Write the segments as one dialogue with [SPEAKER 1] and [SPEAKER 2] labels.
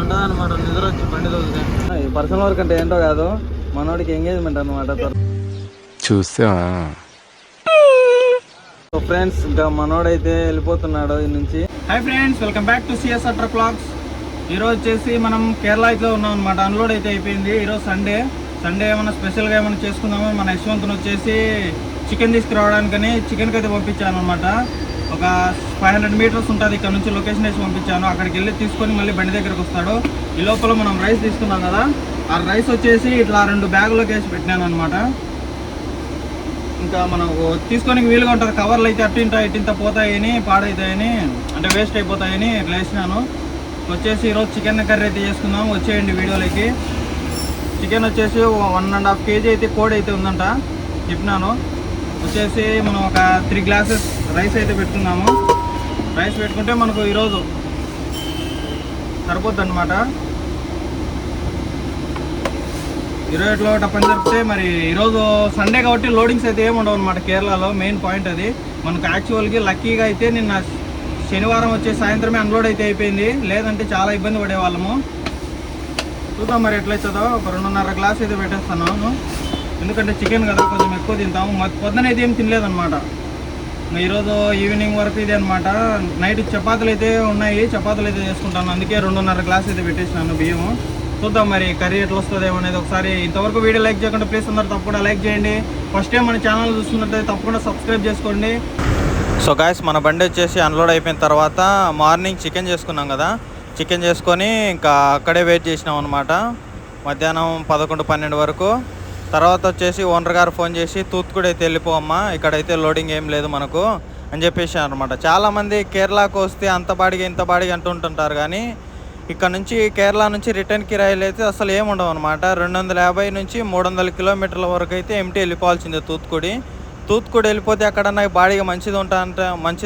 [SPEAKER 1] ఉంటుంది అనమాట. నిద్ర వచ్చి బండి తోలితే ఈ పర్సనల్ వర్క్ అంటే ఏంటో కాదు, మనోడికి ఎంగేజ్మెంట్ అనమాట.
[SPEAKER 2] చూసా
[SPEAKER 1] సో ఫ్రెండ్స్, ఇంకా మనోడైతే వెళ్ళిపోతున్నాడు ఈ నుంచి.
[SPEAKER 3] Hi friends, welcome back to CSR truck vlogs. ఈరోజు వచ్చేసి మనం కేరళ అయితే ఉన్నాం అనమాట. అన్లోడ్ అయితే అయిపోయింది. ఈరోజు సండే ఏమైనా స్పెషల్గా ఏమైనా చేసుకుందామని మన యశ్వంత్ను వచ్చేసి చికెన్ తీసుకురావడానికని చికెన్కి అయితే పంపించాను అనమాట. ఒక 500 మీటర్స్ ఉంటుంది ఇక్కడ నుంచి, లొకేషన్ వేసి పంపించాను. అక్కడికి వెళ్ళి తీసుకొని మళ్ళీ బండి దగ్గరకు వస్తాడు. ఈ లోపల మనం రైస్ తీసుకున్నాం కదా, ఆ రైస్ వచ్చేసి ఇట్లా 2 బ్యాగులోకి వేసి పెట్టినాను అనమాట. ఇంకా మనం తీసుకొని వీలుగా ఉంటుంది. కవర్లు అయితే అట్టింత పోతాయని, పాడవుతాయని, అంటే వేస్ట్ అయిపోతాయని ఇట్లా వేసినాను. వచ్చేసి ఈరోజు చికెన్ కర్రీ అయితే చేసుకుందాం. వచ్చేయండి వీడియోలోకి. చికెన్ వచ్చేసి 1.5 kg అయితే కోడి అయితే ఉందంట చెప్పినాను. వచ్చేసి మనం ఒక 3 గ్లాసెస్ రైస్ అయితే పెట్టుకున్నాము. రైస్ పెట్టుకుంటే మనకు ఈరోజు సరిపోద్ది అనమాట. 20 పని జరిపితే మరి ఈరోజు సండే కాబట్టి లోడింగ్స్ అయితే ఏమి ఉండవు అనమాట. కేరళలో మెయిన్ పాయింట్ అది. మనకు యాక్చువల్గా లక్కీగా అయితే నిన్న శనివారం వచ్చే సాయంత్రమే అన్లోడ్ అయితే అయిపోయింది. లేదంటే చాలా ఇబ్బంది పడేవాళ్ళము. చూద్దాం మరి ఎట్లయితుందో. ఒక 2.5 గ్లాస్ అయితే పెట్టేస్తున్నాను. ఎందుకంటే చికెన్ కదా, కొంచెం ఎక్కువ తింటాము. పొద్దున అయితే ఏం తినలేదన్నమాట. ఈరోజు ఈవినింగ్ వరకు ఇదే అనమాట. నైట్ చపాతీలు అయితే ఉన్నాయి, చపాతీలు అయితే చేసుకుంటాను. అందుకే 2.5 గ్లాస్ అయితే పెట్టేసినాను బియ్యము. చూద్దాం మరి కర్రీ ఎట్లా వస్తుందేమో అనేది. ఒకసారి ఇంతవరకు వీడియో లైక్ చేయకుండా ప్లీజ్ అందరూ తప్పకుండా లైక్ చేయండి. ఫస్ట్ టైం మన ఛానల్ చూస్తున్నట్లయితే తప్పకుండా సబ్స్క్రైబ్ చేసుకోండి.
[SPEAKER 1] సో గాయస్, మన బండి వచ్చేసి అన్లోడ్ అయిపోయిన తర్వాత మార్నింగ్ చికెన్ చేసుకున్నాం కదా, చికెన్ చేసుకొని ఇంకా అక్కడే వెయిట్ చేసినాం అనమాట. మధ్యాహ్నం 11-12 వరకు. తర్వాత వచ్చేసి ఓనర్ గారు ఫోన్ చేసి తూత్తుకుడి అయితే వెళ్ళిపోమ్మా, ఇక్కడైతే లోడింగ్ ఏం లేదు మనకు అని చెప్పేసి అనమాట. చాలామంది కేరళకు వస్తే అంత బాడిగా ఇంత బాడిగా అంటుంటారు, కానీ ఇక్కడ నుంచి కేరళ నుంచి రిటర్న్ కిరాయిలు అయితే అసలు ఏమి ఉండవు అనమాట. 250 నుంచి 300 కిలోమీటర్ల వరకు అయితే ఎంటీ వెళ్ళిపోవాల్సిందే తూత్తుకుడి వెళ్ళిపోతే అక్కడన్నా బాడిగా మంచిది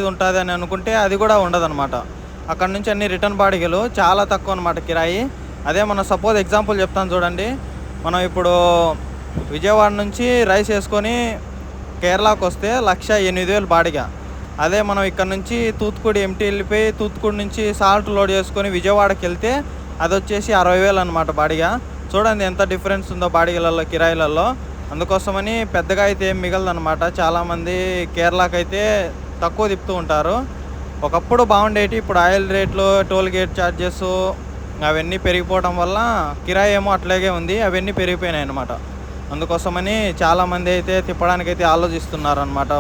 [SPEAKER 1] ఉంటుంది అని అనుకుంటే అది కూడా ఉండదన్నమాట. అక్కడ నుంచి అన్ని రిటర్న్ బాడిగలు చాలా తక్కువ అనమాట కిరాయి. అదే మనం సపోజ్ ఎగ్జాంపుల్ చెప్తాను చూడండి. మనం ఇప్పుడు విజయవాడ నుంచి రైస్ వేసుకొని కేరళకు వస్తే 1,08,000 బాడిగా. అదే మనం ఇక్కడ నుంచి తూత్తుకుడి ఎంటీ వెళ్ళిపోయి తూత్తుకుడి నుంచి సాల్ట్ లోడ్ చేసుకొని విజయవాడకి వెళ్తే అది వచ్చేసి 60,000 అనమాట బాడిగా. చూడండి ఎంత డిఫరెన్స్ ఉందో బాడిగలలో, కిరాయిలలో. అందుకోసమని పెద్దగా అయితే ఏం మిగలదనమాట. చాలామంది కేరళకి అయితే తక్కువ తిప్పుతూ ఉంటారు. ఒకప్పుడు బాగుండేటి, ఇప్పుడు ఆయిల్ రేట్లు, టోల్ గేట్ ఛార్జెస్ అవన్నీ పెరిగిపోవడం వల్ల కిరాయి ఏమో అట్లాగే ఉంది, అవన్నీ పెరిగిపోయినాయి అనమాట. అందుకోసమని చాలామంది అయితే తిప్పడానికైతే ఆలోచిస్తున్నారు అనమాట.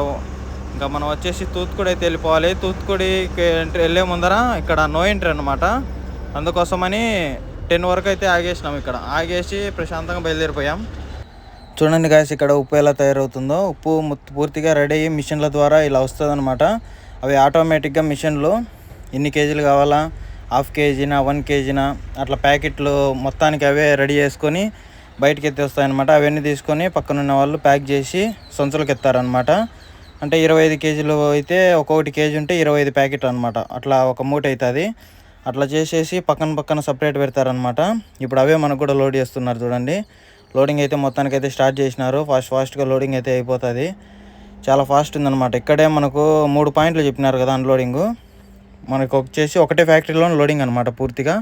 [SPEAKER 1] ఇంకా మనం వచ్చేసి తూత్తుకుడి అయితే వెళ్ళిపోవాలి. తూత్తుకుడికి వెళ్ళే ముందర ఇక్కడ నో ఎంట్రీ అనమాట. అందుకోసమని 10 వరకు అయితే ఆగేసినాం. ఇక్కడ ఆగేసి ప్రశాంతంగా బయలుదేరిపోయాం. చూడండి గాయస్, ఇక్కడ ఉప్పు ఎలా తయారవుతుందో. ఉప్పు పూర్తిగా రెడీ అయ్యి మిషన్ల ద్వారా ఇలా వస్తుంది అనమాట. అవి ఆటోమేటిక్గా మిషన్లు ఎన్ని కేజీలు కావాలా, 1/2 kg 1 kg అట్లా ప్యాకెట్లు మొత్తానికి అవే రెడీ చేసుకొని బయటకి ఎత్తేస్తాయన్నమాట. అవన్నీ తీసుకొని పక్కనున్న వాళ్ళు ప్యాక్ చేసి సంచులకు ఎత్తారనమాట. అంటే 25 కేజీలు అయితే ఒక్కొక్కటి కేజీ ఉంటే 25 ప్యాకెట్ అనమాట. అట్లా ఒక మూట అవుతుంది. అట్లా చేసేసి పక్కన సపరేట్ పెడతారనమాట. ఇప్పుడు అవే మనకు కూడా లోడ్ చేస్తున్నారు చూడండి. లోడింగ్ అయితే మొత్తానికి అయితే స్టార్ట్ చేసినారు. ఫాస్ట్గా లోడింగ్ అయితే అయిపోతుంది. చాలా ఫాస్ట్ ఉందన్నమాట. ఇక్కడే మనకు 3 పాయింట్లు చెప్పినారు కదా అన్లోడింగు. మనకు వచ్చేసి ఒకటే ఫ్యాక్టరీలో లోడింగ్ అనమాట. పూర్తిగా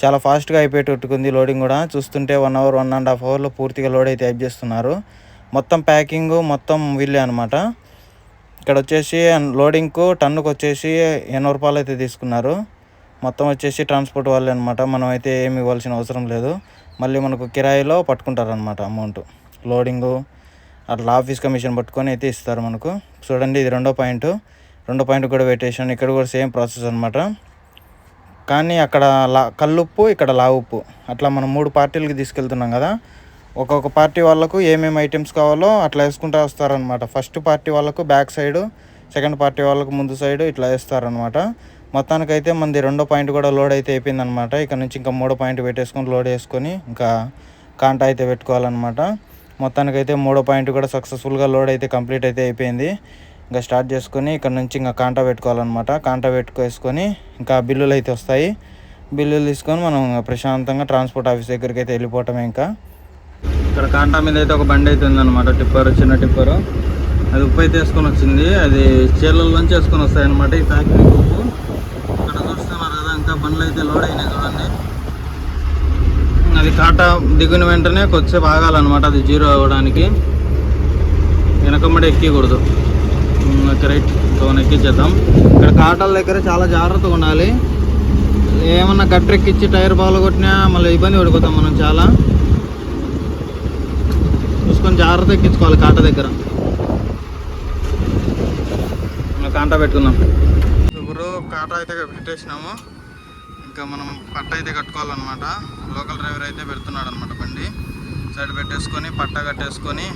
[SPEAKER 1] చాలా ఫాస్ట్గా అయిపోయేటట్టుకుంది లోడింగ్ కూడా. చూస్తుంటే 1 అవర్ 1.5 అవర్లో పూర్తిగా లోడ్ అయితే అయిప్ చేస్తున్నారు. మొత్తం ప్యాకింగ్ మొత్తం వీళ్ళే అనమాట. ఇక్కడ వచ్చేసి లోడింగ్కు టన్నుకు వచ్చేసి 80 రూపాయలు అయితే తీసుకున్నారు. మొత్తం వచ్చేసి ట్రాన్స్పోర్ట్ వాళ్ళే అనమాట. మనం అయితే ఏమి ఇవ్వాల్సిన అవసరం లేదు. మళ్ళీ మనకు కిరాయిలో పట్టుకుంటారనమాట అమౌంట్. లోడింగు అట్లా ఆఫీస్ కమిషన్ పట్టుకొని అయితే ఇస్తారు మనకు. చూడండి, ఇది రెండో పాయింట్ కూడా పెట్టేసాను. ఇక్కడ కూడా సేమ్ ప్రాసెస్ అనమాట. కానీ అక్కడ కల్లుప్పు, ఇక్కడ లావుప్పు, అట్లా మనం 3 పార్టీలకి తీసుకెళ్తున్నాం కదా. ఒక్కొక్క పార్టీ వాళ్ళకు ఏమేమి ఐటమ్స్ కావాలో అట్లా వేసుకుంటూ వస్తారనమాట. ఫస్ట్ పార్టీ వాళ్ళకు బ్యాక్ సైడు, సెకండ్ పార్టీ వాళ్ళకు ముందు సైడు ఇట్లా వేస్తారనమాట. మొత్తానికైతే మనది రెండో పాయింట్ కూడా లోడ్ అయితే అయిపోయిందనమాట. ఇక్కడ నుంచి ఇంకా 3వ పాయింట్ పెట్టేసుకొని లోడ్ వేసుకొని ఇంకా కాంటా అయితే పెట్టుకోవాలన్నమాట. మొత్తానికైతే 3వ పాయింట్ కూడా సక్సెస్ఫుల్గా లోడ్ అయితే కంప్లీట్ అయితే అయిపోయింది. ఇంకా స్టార్ట్ చేసుకొని ఇక్కడ నుంచి ఇంకా కాంటా పెట్టుకోవాలన్నమాట. కాంటా పెట్టుకేసుకొని ఇంకా బిల్లులు అయితే వస్తాయి. బిల్లులు తీసుకొని మనం ప్రశాంతంగా ట్రాన్స్పోర్ట్ ఆఫీస్ దగ్గరికి అయితే వెళ్ళిపోవటమే. ఇంకా ఇక్కడ కాంటా మీద అయితే ఒక బండి అయితే ఉందన్నమాట. చిన్న టిప్పరు. అది ఉప్పు అయితే వేసుకొని వచ్చింది. అది చీరలలోంచి వేసుకొని వస్తాయన్నమాట ఈ ఫ్యాక్టరీ ఉప్పు. ఇక్కడ చూస్తున్నారు కదా, ఇంకా బండ్లు అయితే లోడ్ అయినాయి చూడండి.
[SPEAKER 3] అది కాటా దిగిన వెంటనే కొద్దిసేపు ఆగాలన్నమాట, అది జీరో అవ్వడానికి. వెనకమ్మడి ఎక్కకూడదు. ఓకే రైట్, ఇంకొక ఎక్కించేద్దాం. ఇక్కడ కాటాల దగ్గర చాలా జాగ్రత్తగా ఉండాలి. ఏమన్నా గట్రెక్కిచ్చి టైర్ బాగా కొట్టినా మళ్ళీ ఇబ్బంది పడిపోతాం మనం. చాలా చూసుకొని జాగ్రత్త ఎక్కించుకోవాలి కాట దగ్గర. కాంటా పెట్టుకుందాం. ఇప్పుడు కాటా అయితే పెట్టేసినాము. ఇంకా మనం పట్ట అయితే కట్టుకోవాలన్నమాట. లోకల్ డ్రైవర్ అయితే పెడుతున్నాడు అనమాట బండి. సైడ్ పెట్టేసుకొని పట్ట కట్టేసుకొని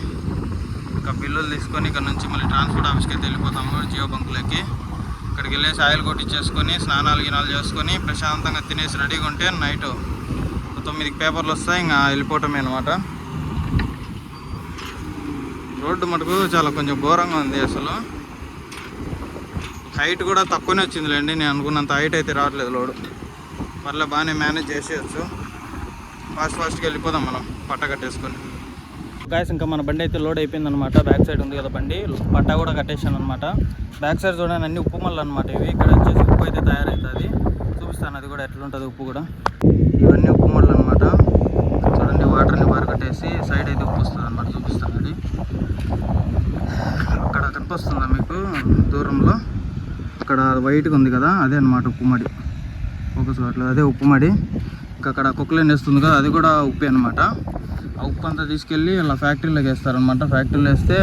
[SPEAKER 3] ఇంకా బిల్లులు తీసుకొని ఇక్కడ నుంచి మళ్ళీ ట్రాన్స్పోర్ట్ ఆఫీస్కి అయితే వెళ్ళిపోతాము. జియో బంకులకి ఇక్కడికి వెళ్ళేసి ఆయిల్ కొట్టించేసుకొని స్నానాలు గినాలు చేసుకొని ప్రశాంతంగా తినేసి రెడీగా ఉంటే నైట్ 9కి పేపర్లు వస్తాయి. ఇంకా వెళ్ళిపోవటమే అనమాట. రోడ్డు మటుకు చాలా కొంచెం ఘోరంగా ఉంది. అసలు హైట్ కూడా తక్కువనే వచ్చిందిలేండి. నేను అనుకున్నంత హైట్ అయితే రావట్లేదు లోడు. పర్లే బాగానే మేనేజ్ చేసేయచ్చు. ఫాస్ట్గా వెళ్ళిపోదాం మనం పట్ట కట్టేసుకొని. గాయస్ ఇంకా మన బండి అయితే లోడ్ అయిపోయింది అనమాట. బ్యాక్ సైడ్ ఉంది కదా బండి, పట్టా కూడా కట్టేసాను అనమాట. బ్యాక్ సైడ్ చూడండి అన్ని ఉప్పు మళ్ళీ అనమాట ఇవి. ఇక్కడ వచ్చేసి ఉప్పు అయితే తయారవుతుంది. చూపిస్తాను అది కూడా ఎట్లుంటుంది ఉప్పు కూడా. ఇవన్నీ ఉప్పు మళ్ళీ అనమాట. చూడండి వాటర్ని బాగా కట్టేసి సైడ్ అయితే ఉప్పు వస్తుంది అనమాట. చూపిస్తాను అది అక్కడ కనిపిస్తుందా మీకు దూరంలో? అక్కడ వైట్గా ఉంది కదా, అదే అనమాట ఉప్పు మడి. ఫోకస్ కావట్లేదు, అదే ఉప్పు మడి. ఇంకా అక్కడ కుక్కలేని వేస్తుంది కదా, అది కూడా ఉప్పే అనమాట. ఆ ఉప్పు అంతా తీసుకెళ్ళి ఇలా ఫ్యాక్టరీలోకి వేస్తారనమాట. ఫ్యాక్టరీలో వేస్తే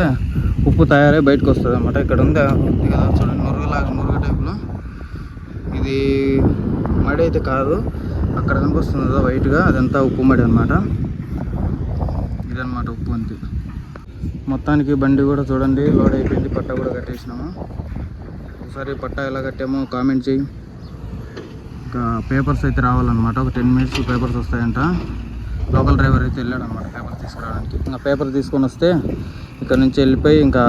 [SPEAKER 3] ఉప్పు తయారై బయటకు వస్తుంది అనమాట. ఇక్కడ ఉంది కదా చూడండి, మురుగు టైప్లో. ఇది మడి అయితే కాదు, అక్కడ కనిపిస్తుంది కదా వైట్గా, అదంతా ఉప్పు మడి అనమాట. ఇదనమాట ఉప్పు అంతే. మొత్తానికి బండి కూడా చూడండి లోడ్ అయిపోయింది. పట్ట కూడా కట్టేసినాము. ఒకసారి పట్ట ఎలా కట్టామో కామెంట్ చేయి. ఇంకా పేపర్స్ అయితే రావాలన్నమాట. ఒక 10 minutes పేపర్స్ వస్తాయంట. లోకల్ డ్రైవర్ అయితే వెళ్ళాడు అనమాట పేపర్ తీసుకురావడానికి. ఇంకా పేపర్ తీసుకొని వస్తే ఇక్కడ నుంచి వెళ్ళిపోయి ఇంకా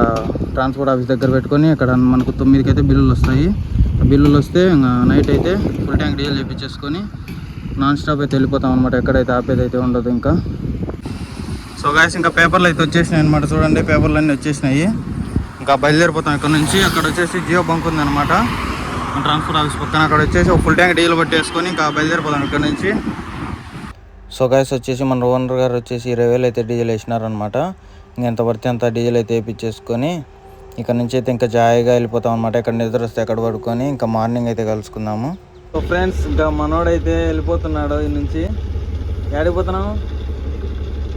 [SPEAKER 3] ట్రాన్స్పోర్ట్ ఆఫీస్ దగ్గర పెట్టుకొని అక్కడ మనకు 9కి అయితే బిల్లులు వస్తాయి. బిల్లులు వస్తే ఇంకా నైట్ అయితే ఫుల్ ట్యాంక్ డీజిల్ చేయించేసుకొని నాన్ స్టాప్ అయితే వెళ్ళిపోతాం అనమాట. ఎక్కడైతే ఆపేది అయితే ఉండదు ఇంకా. సో గాయస్ ఇంకా పేపర్లు అయితే వచ్చేసినాయి అనమాట. చూడండి పేపర్లు అన్నీ వచ్చేసినాయి. ఇంకా బయలుదేరిపోతాం ఇక్కడ నుంచి. అక్కడ వచ్చేసి జియో బంక్ ఉందన్నమాట ట్రాన్స్పోర్ట్ ఆఫీస్ పక్కన. అక్కడ వచ్చేసి ఒక ఫుల్ ట్యాంక్ డీజిల్ పట్టేసుకొని ఇంకా బయలుదేరిపోతాం ఇక్కడ నుంచి. సో గాయస్ వచ్చేసి మన ఓనర్ గారు వచ్చేసి 20,000 అయితే డీజిల్ వేసినారనమాట. ఇంకెంత పడితే అంత డీజిల్ అయితే వేయించేసుకొని ఇక్కడ నుంచి అయితే ఇంకా జాయిగా వెళ్ళిపోతాం అనమాట. ఇక్కడ నిద్ర వస్తే అక్కడ పడుకొని ఇంకా మార్నింగ్ అయితే కలుసుకుందాము. సో ఫ్రెండ్స్ ఇంకా మనోడైతే వెళ్ళిపోతున్నాడు ఈ నుంచి. ఎక్కడికి పోతున్నాము?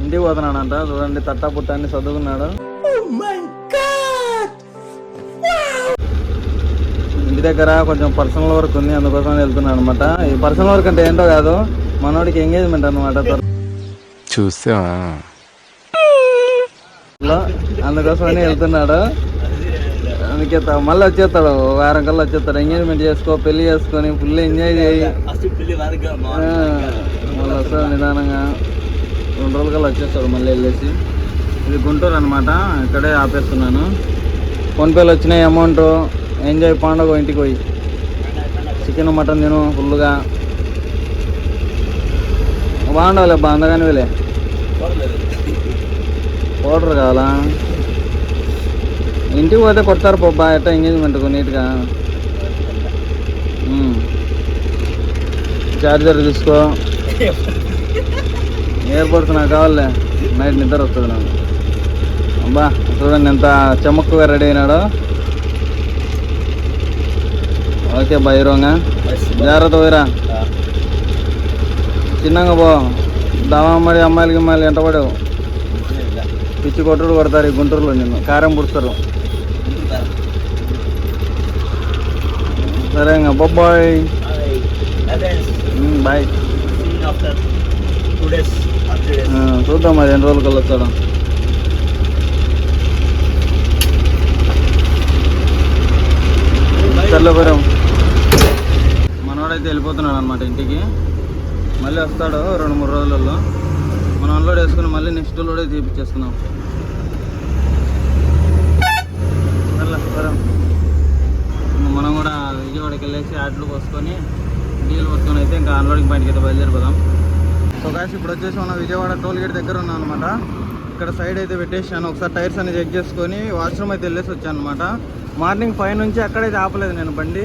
[SPEAKER 3] ఇంటికి పోతున్నాడు అంట. చూడండి తట్టా పుట్ట అన్ని చదువుకున్నాడు. ఇంటి దగ్గర కొంచెం పర్సనల్ వర్క్ ఉంది, అందుకోసం వెళ్తున్నాడు అనమాట. ఈ పర్సనల్ వర్క్ అంటే ఏంటో కాదు, మనోడికి ఎంగేజ్మెంట్ అనమాట.
[SPEAKER 2] చూసా
[SPEAKER 3] అందుకోసమని వెళ్తున్నాడు. అందుకే మళ్ళీ వచ్చేస్తాడు, వారం కల్లా వచ్చేస్తాడు. ఎంగేజ్మెంట్ చేసుకో, పెళ్లి చేసుకొని ఫుల్ ఎంజాయ్ చేయి. మళ్ళీ వస్తాడు నిదానంగా. 2 రోజుల కల్లా వచ్చేస్తాడు మళ్ళీ వెళ్ళేసి. ఇది గుంటూరు అనమాట. ఇక్కడే ఆపేస్తున్నాను. ఫోన్పేలో వచ్చినాయి అమౌంట్. ఎంజాయ్ పండుగ ఇంటికి పోయి చికెన్ మటన్ తిను ఫుల్గా. బాగుండాలి అబ్బా, అందగానే వెళ్ళే. పౌడర్ కావాలా? ఇంటికి పోతే కొడతారు పబ్బా ఎట్లా ఎంగేజ్మెంట్ నీట్గా. చార్జర్ తీసుకో. ఎయిర్పోర్ట్స్ నాకు కావాలే, నైట్ నిద్ర వస్తుంది నాకు. అబ్బా చూడండి ఎంత చమక్కుగా రెడీ అయినాడో. ఓకే బైరోంగా జాగ్రత్త పోయిరా. చిన్నగా పో. దామమ్మడి అమ్మాయిలకి అమ్మాయిలు ఎంత పడవు. పిచ్చి కొట్టుడు కొడతారు ఈ గుంటూరులో. నిన్ను కారం పుడుస్తారు. సరే ఇంకా బాయ్ బాయ్. చూద్దాం మరి ఎన్ని రోజుల కల్లా వచ్చాడు. చల్లపురం మనోడైతే వెళ్ళిపోతున్నాడు అనమాట ఇంటికి. మళ్ళీ వస్తాడు 2-3 రోజులలో. మనం అన్లోడ్ వేసుకుని మళ్ళీ నెక్స్ట్ లోడే తీపిచ్చేస్తున్నాం. మనం కూడా విజయవాడకి వెళ్ళేసి ఆటలు పోసుకొని డీజిల్ పోసుకొని అయితే ఇంకా అన్లోడింగ్ పాయింట్కి అయితే బయలుదేరిపోదాం. సో గాయస్ ఇప్పుడు వచ్చేసి మనం విజయవాడ టోల్ గేట్ దగ్గర ఉన్నాం అనమాట. ఇక్కడ సైడ్ అయితే పెట్టేసాను. ఒకసారి టైర్స్ అన్ని చెక్ చేసుకొని వాష్రూమ్ అయితే వెళ్ళేసి వచ్చాను అనమాట. మార్నింగ్ 5 నుంచి అక్కడైతే ఆపలేదు నేను బండి.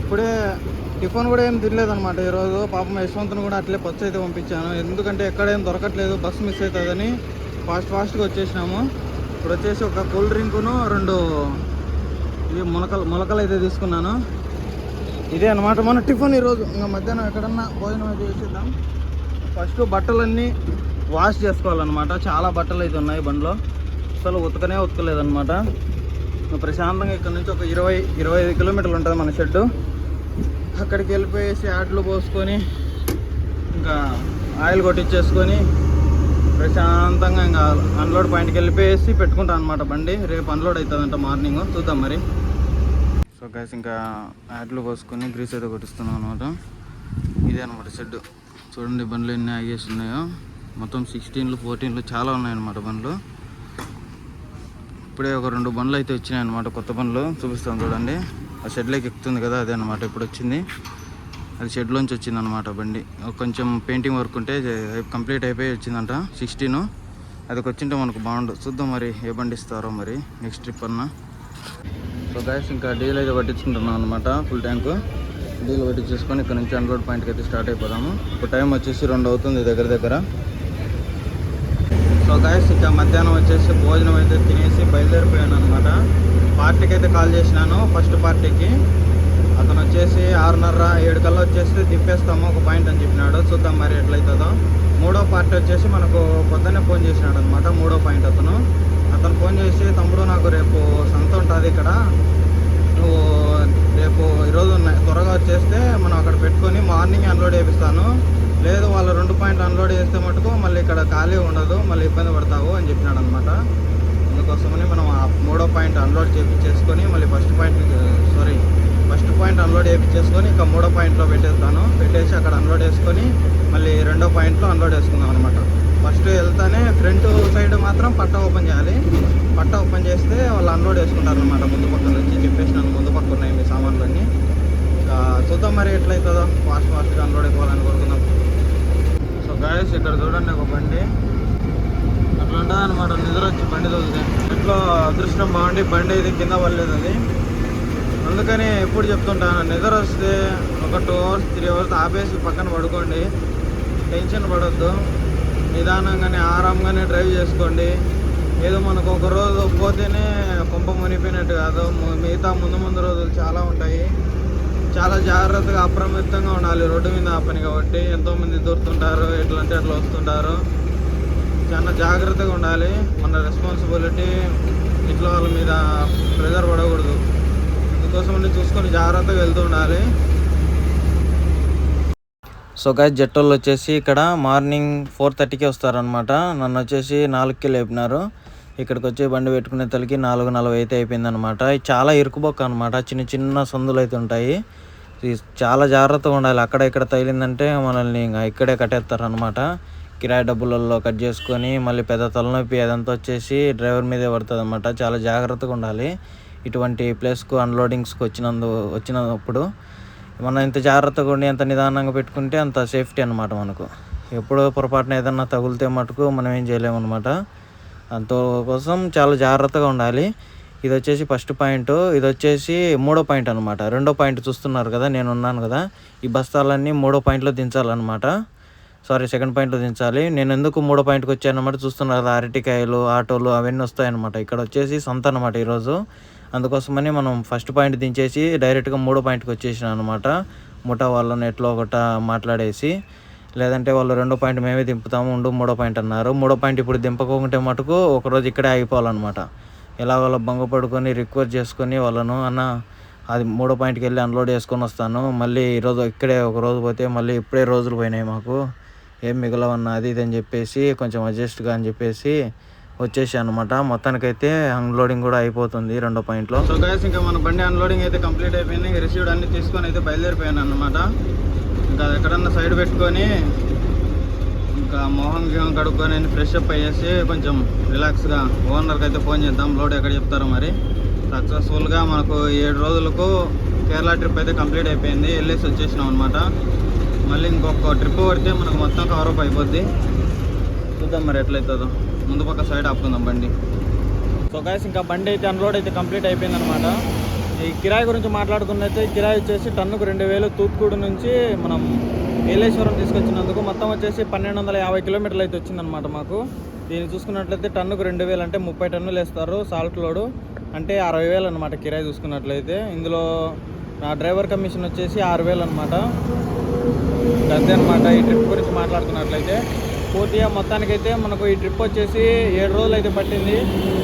[SPEAKER 3] ఇప్పుడే టిఫిన్ కూడా ఏం తినలేదన్నమాట ఈరోజు. పాపం యశ్వంత్ను కూడా అట్లే పచ్చ అయితే పంపించాను, ఎందుకంటే ఎక్కడేం దొరకట్లేదు, బస్సు మిస్ అవుతుందని ఫాస్ట్గా వచ్చేసినాము. ఇప్పుడు వచ్చేసి ఒక కూల్ డ్రింకును 2 ఇవి మొలకలు అయితే తీసుకున్నాను. ఇదే అనమాట మన టిఫిన్ ఈరోజు. ఇంకా మధ్యాహ్నం ఎక్కడన్నా భోజనం అయితే చేసేద్దాం. ఫస్ట్ బట్టలన్నీ వాష్ చేసుకోవాలన్నమాట. చాలా బట్టలు అయితే ఉన్నాయి బండిలో, అసలు ఉతకలేదన్నమాట. ప్రశాంతంగా ఇక్కడ నుంచి ఒక 20-25 కిలోమీటర్లు ఉంటుంది మన షెడ్డు. అక్కడికి వెళ్ళిపోయేసి ఆటలు పోసుకొని ఇంకా ఆయిల్ కొట్టించేసుకొని ప్రశాంతంగా ఇంకా అన్లోడ్ పాయింట్కి వెళ్ళిపోయేసి పెట్టుకుంటాను అనమాట బండి. రేపు అన్లోడ్ అవుతుందంట మార్నింగ్, చూద్దాం మరి. సో గైస్ ఇంకా ఆటలు పోసుకొని గ్రీస్ అయితే కొట్టిస్తున్నాం అనమాట. ఇదే అనమాట షెడ్. చూడండి బండ్లు ఎన్ని ఆగేసి ఉన్నాయో, మొత్తం 16లు 14లు చాలా ఉన్నాయన్నమాట బండ్లు. ఇప్పుడే ఒక 2 బండ్లు అయితే వచ్చినాయి అనమాట, కొత్త బండ్లు చూపిస్తాను చూడండి. ఆ షెడ్లోకి ఎక్కుతుంది కదా, అదే అనమాట ఇప్పుడు వచ్చింది. అది షెడ్లోంచి వచ్చింది అనమాట బండి. కొంచెం పెయింటింగ్ వర్క్ ఉంటే కంప్లీట్ అయిపోయి వచ్చిందంట 16. అది వచ్చింటే మనకు బాగుండు. చూద్దాం మరి ఏ బండి ఇస్తారో మరి నెక్స్ట్ ట్రిప్ అన్నా. సో గైస్ ఇంకా డీజిల్ అయితే పట్టించుకుంటున్నాం అనమాట. ఫుల్ ట్యాంకు డీజిల్ పట్టించేసుకొని ఇక్కడ నుంచి అన్లోడ్ పాయింట్కి అయితే స్టార్ట్ అయిపోదాము. ఇప్పుడు టైం వచ్చేసి 2 అవుతుంది దగ్గర. సో గైస్ ఇంకా మధ్యాహ్నం వచ్చేసి భోజనం అయితే తినేసి బయలుదేరిపోయాను అనమాట. పార్టీకి అయితే కాల్ చేసినాను. ఫస్ట్ పార్టీకి అతను వచ్చేసి 6:30-7 కల్లా వచ్చేసి తిప్పేస్తాము ఒక పాయింట్ అని చెప్పినాడు. చూద్దాం మరి ఎట్లయితుందో. 3వ పార్టీ వచ్చేసి మనకు పొద్దున్నే ఫోన్ చేసినాడు అనమాట. 3వ పాయింట్ అతను ఫోన్ చేసి, తమ్ముడు నాకు రేపు సంత ఉంటుంది ఇక్కడ, నువ్వు రేపు ఈరోజు త్వరగా వచ్చేస్తే మనం అక్కడ పెట్టుకొని మార్నింగ్ అన్లోడ్ చేపిస్తాను, లేదు వాళ్ళ 2 పాయింట్లు అన్లోడ్ చేస్తే మటుకు మళ్ళీ ఇక్కడ ఖాళీ ఉండదు, మళ్ళీ ఇబ్బంది పడతావు అని చెప్పినాడు అనమాట. అందుకోసమని మనం ఆ 3వ పాయింట్ అన్లోడ్ చేయించేసుకొని మళ్ళీ ఫస్ట్ పాయింట్ అన్లోడ్ చేయించేసుకొని ఇంకా 3వ పాయింట్లో పెట్టేసి అక్కడ అన్లోడ్ చేసుకొని మళ్ళీ 2వ పాయింట్లో అన్లోడ్ చేసుకుందాం అనమాట. ఫస్ట్ వెళ్తానే ఫ్రంట్ సైడ్ మాత్రం పట్ట ఓపెన్ చేయాలి. పట్ట ఓపెన్ చేస్తే వాళ్ళు అన్లోడ్ చేసుకుంటారు అనమాట. ముందు పక్కన వచ్చి చెప్పేసి నన్ను ముందు పక్క ఉన్నాయి మీ సామాన్లన్నీ. ఇంకా చూద్దాం మరి ఎట్లయితుందో. ఫాస్ట్గా అన్లోడ్ అయిపోవాలని కోరుకుందాం. సో గాయస్ ఇక్కడ చూడండి ఒక బండి అట్లా ఉంటుంది అనమాట. నిద్ర వచ్చి బండి తోలితే ఇంట్లో అదృష్టం బాగుండి బండి అయితే కింద పడలేదు. అది అందుకని ఎప్పుడు చెప్తుంటాను, నిద్ర వస్తే ఒక 2 hours 3 hours ఆపేసి పక్కన పడుకోండి, టెన్షన్ పడొద్దు, నిదానంగానే ఆరాంగానే డ్రైవ్ చేసుకోండి. ఏదో మనకు ఒక రోజు పోతేనే కొంప మునిపోయినట్టు కాదు, మిగతా ముందు రోజులు చాలా ఉంటాయి. చాలా జాగ్రత్తగా అప్రమత్తంగా ఉండాలి. రోడ్డు మీద పని కాబట్టి ఎంతోమంది దూరుతుంటారు, ఎట్లంటే అట్లా వస్తుంటారు. చాలా జాగ్రత్తగా ఉండాలి. మన రెస్పాన్సిబిలిటీ, ఇంట్లో వాళ్ళ మీద ప్రెజర్ పడకూడదు. అందుకోసం చూసుకొని జాగ్రత్తగా వెళ్తూ ఉండాలి. సో గైస్ జట్టోళ్ళు వచ్చేసి ఇక్కడ మార్నింగ్ 4:30కి వస్తారనమాట. నన్ను వచ్చేసి 4కి లేపినారు. ఇక్కడికి వచ్చి బండి పెట్టుకునే తలకి 4:40 అయితే అయిపోయిందనమాట. చాలా ఇరుకుబొక్క అనమాట, చిన్న సందులు అయితే ఉంటాయి. చాలా జాగ్రత్తగా ఉండాలి. అక్కడ ఇక్కడ తగిలిందంటే మనల్ని ఇంకా ఇక్కడే కట్టేస్తారనమాట. కిరాయి డబ్బులలో కట్ చేసుకొని మళ్ళీ పెద్ద తలనొప్పి అదంతా వచ్చేసి డ్రైవర్ మీదే పడుతుంది అనమాట. చాలా జాగ్రత్తగా ఉండాలి ఇటువంటి ప్లేస్కు అన్లోడింగ్స్కి వచ్చినప్పుడు. మనం ఎంత జాగ్రత్తగా ఉండి ఎంత నిదానంగా పెట్టుకుంటే అంత సేఫ్టీ అనమాట మనకు. ఎప్పుడో పొరపాటున ఏదన్నా తగిలితే మటుకు మనం ఏం చేయలేము అనమాట. అందుకోసం చాలా జాగ్రత్తగా ఉండాలి. ఇది వచ్చేసి ఫస్ట్ పాయింట్. ఇది వచ్చేసి 3వ పాయింట్ అనమాట. 2వ పాయింట్ చూస్తున్నారు కదా, నేను ఉన్నాను కదా, ఈ బస్తాలన్నీ 3వ పాయింట్లో దించాలన్నమాట. సెకండ్ పాయింట్లో దించాలి. నేను ఎందుకు 3వ పాయింట్కి వచ్చానమాట చూస్తున్నారు కదా, అరటికాయలు ఆటోలు అవన్నీ వస్తాయన్నమాట. ఇక్కడ వచ్చేసి సంత అనమాట ఈరోజు. అందుకోసమని మనం ఫస్ట్ పాయింట్ దించేసి డైరెక్ట్గా 3వ పాయింట్కి వచ్చేసినాం అనమాట. ముఠా వాళ్ళని ఎట్లా ఒకట మాట్లాడేసి, లేదంటే వాళ్ళు 2వ పాయింట్ మేమే దింపుతాము ఉండు 3వ పాయింట్ అన్నారు. 3వ పాయింట్ ఇప్పుడు దింపకుంటే మటుకు ఒకరోజు ఇక్కడే ఆగిపోవాలన్నమాట. ఎలా వాళ్ళ పడుకొని రిక్వెస్ట్ చేసుకొని వాళ్ళను, అన్న అది 3వ పాయింట్కి వెళ్ళి అన్లోడ్ చేసుకొని వస్తాను, మళ్ళీ ఈరోజు ఇక్కడే ఒక రోజు పోతే మళ్ళీ ఇప్పుడే రోజులు పోయినాయి మాకు, ఏం మిగలవన్నా అది ఇది అని చెప్పేసి కొంచెం అడ్జస్ట్గా అని చెప్పేసి వచ్చేసి అనమాట. మొత్తానికైతే అన్లోడింగ్ కూడా అయిపోతుంది 2వ పాయింట్లో. సో గైస్ ఇంకా మన బండి అన్లోడింగ్ అయితే కంప్లీట్ అయిపోయింది. రిసీవ్డ్ అన్ని తీసుకొని అయితే బయలుదేరిపోయాను అనమాట. ఇంకా ఎక్కడన్నా సైడ్ పెట్టుకొని ఇంకా మొహం కడుక్కొని ఫ్రెష్ అప్ అయ్యేసి కొంచెం రిలాక్స్గా ఓనర్కి అయితే ఫోన్ చేద్దాం, లోడ్ ఎక్కడ చెప్తారో మరి. సక్సెస్ఫుల్గా మనకు 7 రోజులకు కేరళ ట్రిప్ అయితే కంప్లీట్ అయిపోయింది. వెళ్ళేసి వచ్చేసినాం అనమాట. మళ్ళీ ఇంకొక ట్రిప్ పడితే మనకు మొత్తం కవరప్ అయిపోద్ది. చూద్దాం మరి ఎట్లయితుందో. ముందు పక్క సైడ్ ఆపుకుందాం బండి. సో గైస్ ఇంకా బండి అయితే అన్లోడ్ అయితే కంప్లీట్ అయిపోయింది అనమాట.
[SPEAKER 1] ఈ కిరాయి గురించి మాట్లాడుకున్నైతే కిరాయి వచ్చేసి టన్నుకు 2000 తూత్తుకూడు నుంచి మనం ఏలేశ్వరం తీసుకొచ్చినందుకు మొత్తం వచ్చేసి 1250 కిలోమీటర్లు అయితే వచ్చిందనమాట మాకు. దీన్ని చూసుకున్నట్లయితే టన్నుకు 2000 అంటే 30 టన్నులు వేస్తారు సాల్ట్ లోడు, అంటే 60,000 అనమాట కిరాయి చూసుకున్నట్లయితే. ఇందులో నా డ్రైవర్ కమిషన్ వచ్చేసి 6,000 అనమాట. అంతే అనమాట. ఈ ట్రిప్ గురించి మాట్లాడుకున్నట్లయితే పూర్తిగా మొత్తానికైతే మనకు ఈ ట్రిప్ వచ్చేసి 7 రోజులు అయితే పట్టింది.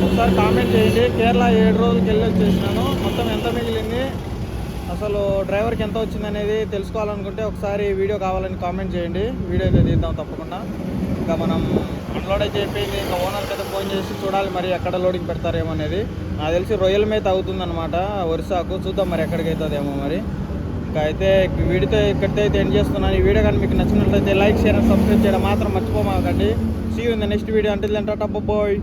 [SPEAKER 1] ఒకసారి కామెంట్ చేయండి, కేరళ 7 రోజులకి వెళ్ళి వచ్చేసినాను, మొత్తం ఎంత మిగిలింది, అసలు డ్రైవర్కి ఎంత వచ్చింది అనేది తెలుసుకోవాలనుకుంటే ఒకసారి వీడియో కావాలని కామెంట్ చేయండి. వీడియో అయితే తీద్దాం తప్పకుండా. ఇంకా మనం అన్లోడ్ అయితే అయిపోయింది. ఇంకా ఓనర్కి అయితే ఫోన్ చేసి చూడాలి మరి ఎక్కడ లోడింగ్ పెడతారేమో అనేది. నాకు తెలిసి రొయ్యల మీద అవుతుందన్నమాట ఒరిస్సాకు, చూద్దాం మరి ఎక్కడికి అవుతుందేమో మరి. ఇంకా అయితే వీడితో ఇక్కడితో అయితే ఎండ్ చేస్తున్నాను. ఈ వీడియో కానీ మీకు నచ్చినట్లయితే లైక్, షేర్ అండ్ సబ్స్క్రైబ్ చేయడం మాత్రం మర్చిపోమాకండి. See you in the next video. Until then tata bye.